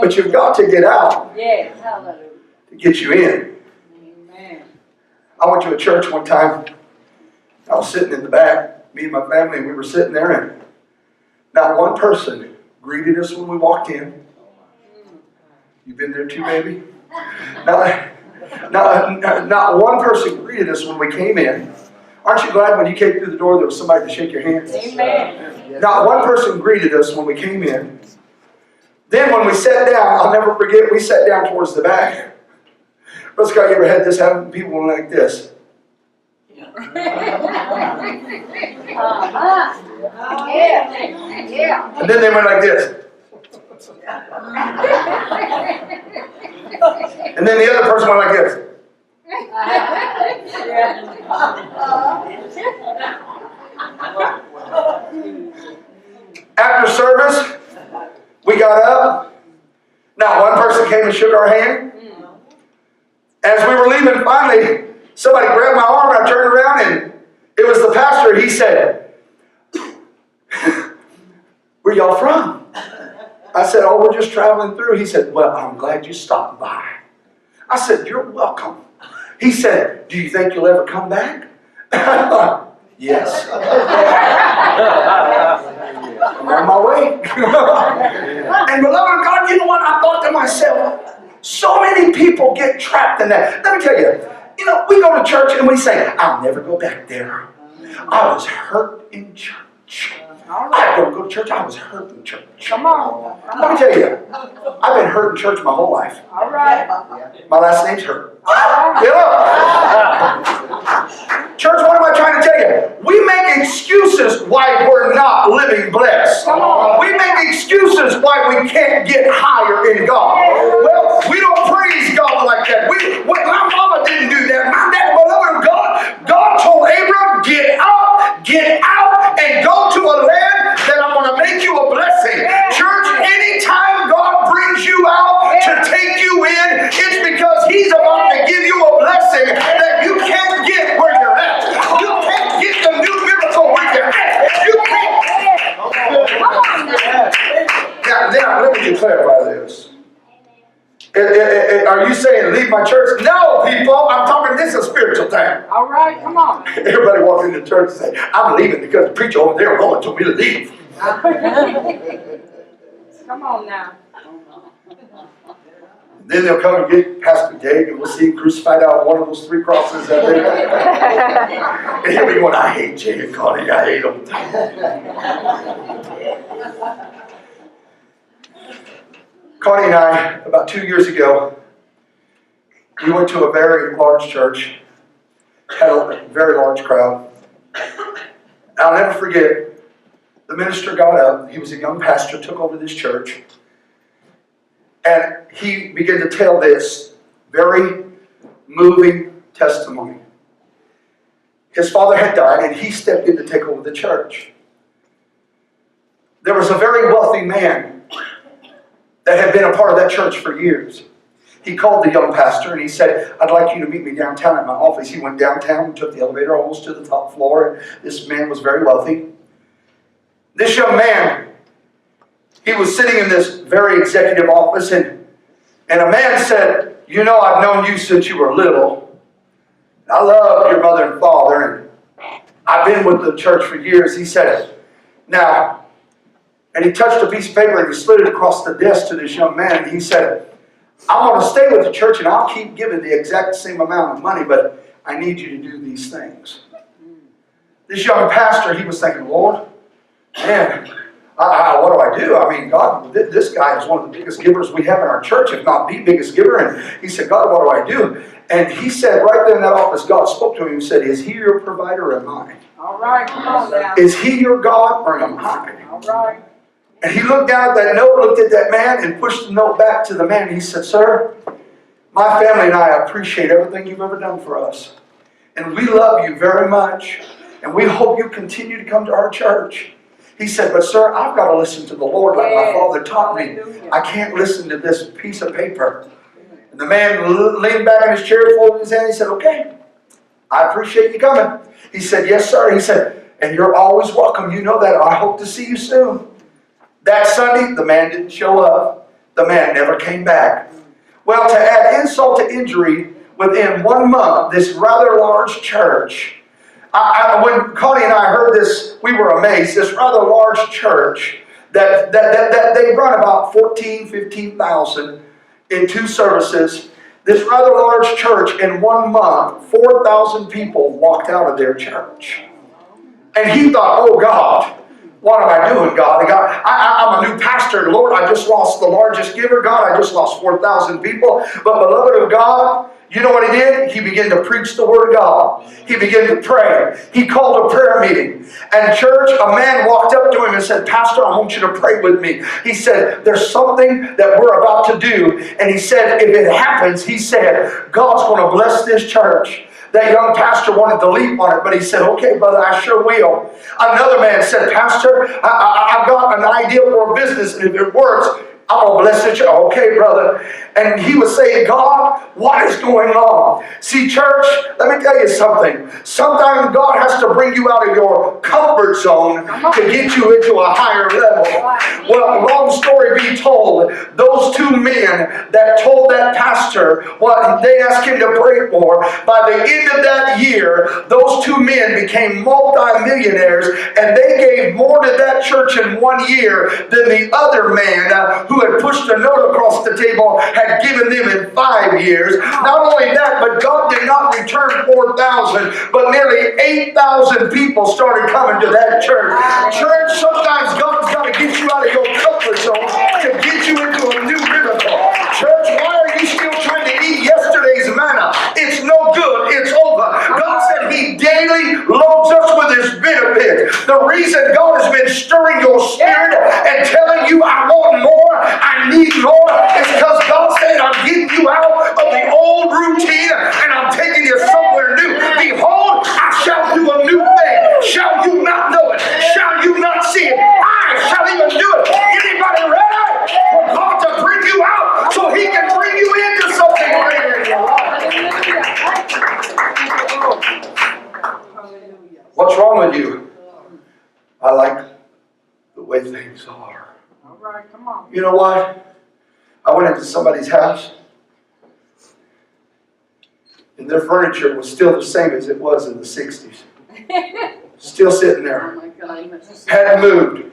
but you've got to get out Yes, hallelujah. to get you in. Amen. I went to a church one time. I was sitting in the back, me and my family, and we were sitting there, and not one person greeted us when we walked in. You've been there too, baby? Not one person greeted us when we came in. Aren't you glad when you came through the door there was somebody to shake your hand? Amen. Not one person greeted us when we came in. Then when we sat down, I'll never forget, we sat down towards the back. Brother Scott, you ever had this happen? People went like this. Yeah. And then they went like this. And then the other person went like this. After service, we got up. Not one person came and shook our hand. As we were leaving, finally, somebody grabbed my arm and I turned around and it was the pastor. He said, "Where y'all from?" I said, "Oh, we're just traveling through." He said, "Well, I'm glad you stopped by." I said, "You're welcome." He said, "Do you think you'll ever come back?" I thought, "Yes." I'm on my way. And beloved of God, you know what? I thought to myself, so many people get trapped in that. Let me tell you, we go to church and we say, "I'll never go back there. I was hurt in church. I don't go to church. I was hurt in church." Come on. Let me tell you, I've been hurt in church my whole life. All right. My last name's Hurt. Church, what am I trying to tell you? We make excuses why we're not living blessed. Come on. We make excuses why we can't get higher in God. Well, we don't praise God like that. My mama didn't do that. My dad, beloved of God told Abram, "Get up, get out, and go to a land that I'm going to make you a blessing." Church, anytime God brings you out to take you in, it's because He's about to give you a blessing that you can't get where you're at. You can't get the new miracle where you're at. You can't. Now, let me just clarify this. Are you saying leave my church? No, people. I'm talking, this is a spiritual thing. All right, come on. Everybody walks into church and say, "I'm leaving because the preacher over there won't told me to leave." Come on now. Then they'll come and get Pastor Dave and we'll see him crucified out on one of those 3 crosses that day. And he'll be going, "I hate Jay and Connie. I hate them." Connie and I, about 2 years ago, we went to a very large church, had a very large crowd. I'll never forget, the minister got up, he was a young pastor, took over this church, and he began to tell this very moving testimony. His father had died, and he stepped in to take over the church. There was a very wealthy man that had been a part of that church for years. He called the young pastor and he said, "I'd like you to meet me downtown at my office." He went downtown and took the elevator almost to the top floor. And this man was very wealthy. This young man, he was sitting in this very executive office and a man said, "I've known you since you were little. I love your mother and father and I've been with the church for years." He said, "Now," and he touched a piece of paper and he slid it across the desk to this young man. And he said, "I want to stay with the church and I'll keep giving the exact same amount of money, but I need you to do these things." This young pastor, he was thinking, "Lord, man, what do I do? I mean, God, this guy is one of the biggest givers we have in our church, if not the biggest giver." And he said, "God, what do I do?" And he said, right there in that office, God spoke to him and said, "Is He your provider or am I? All right, come on now. Is He your God or am I?" All right. And he looked down at that note, looked at that man, and pushed the note back to the man. He said, "Sir, my family and I appreciate everything you've ever done for us. And we love you very much. And we hope you continue to come to our church." He said, "But sir, I've got to listen to the Lord like my father taught me. I can't listen to this piece of paper." And the man leaned back in his chair, folded his hand. He said, "Okay, I appreciate you coming." He said, "Yes, sir." He said, "And you're always welcome. You know that. I hope to see you soon." That Sunday, the man didn't show up. The man never came back. Well, to add insult to injury, within 1 month, this rather large church, when Connie and I heard this, we were amazed. This rather large church that they run about 15,000 in 2 services. This rather large church, in 1 month, 4,000 people walked out of their church. And he thought, oh God, what am I doing, God? I'm a new pastor. Lord, I just lost the largest giver. God, I just lost 4,000 people. But beloved of God, you know what he did? He began to preach the word of God. He began to pray. He called a prayer meeting. And church, a man walked up to him and said, Pastor, I want you to pray with me. He said, there's something that we're about to do. And he said, if it happens, he said, God's going to bless this church. That young pastor wanted to leap on it, but he said, okay, brother, I sure will. Another man said, Pastor, I've got an idea for a business, and if it works, I'm going to bless it. Okay, brother. And he was saying, God, what is going on? See, church, let me tell you something. Sometimes God has to bring you out of your comfort zone to get you into a higher level. Well, long story be told, those 2 men that told that pastor what they asked him to pray for, by the end of that year, those 2 men became multi-millionaires, and they gave more to that church in 1 year than the other man who had pushed a note across the table had given them in 5 years. Not only that, but God did not return 4,000, but nearly 8,000 people started coming to that church. Church, sometimes God's got to get you out of your comfort zone to get you into a new miracle. Church, why are you still trying to eat yesterday's manna? It's no good. It's over. God said He daily loads us with His benefits. The reason God has been stirring your spirit and telling you, I want more, I need more, is because God said, I'm getting you out of the old routine and I'm taking you somewhere new. Behold, I shall do a new thing. Shall you not know it? Shall you not see it? I shall even do it. Anybody ready for God to bring you out so He can bring you into something greater in your life? What's wrong with you? I like the way things are. All right, come on. You know what? I went into somebody's house, and their furniture was still the same as it was in the 60s. Still sitting there. Hadn't moved.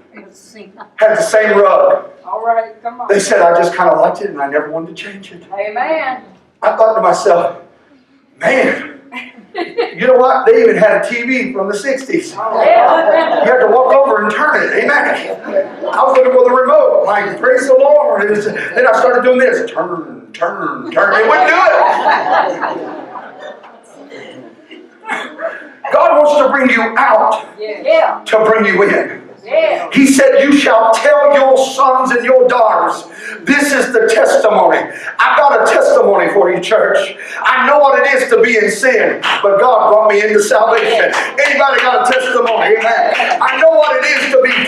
Had the same rug. All right, come on. They said, I just kind of liked it, and I never wanted to change it. Amen. I thought to myself, man, you know what? They even had a TV from the 60s. Oh, yeah. You had to walk over and turn it. Amen. I was looking for the remote. Like, praise the Lord. Then I started doing this. Turn, turn, turn. It wouldn't do it. God wants to bring you out to bring you in. Yeah. He said, you shall tell your sons and your daughters. This is the testimony. I've got a testimony for you, church. I know what it is to be in sin, but God brought me into salvation. Anybody got a testimony? Amen. I know what it is to be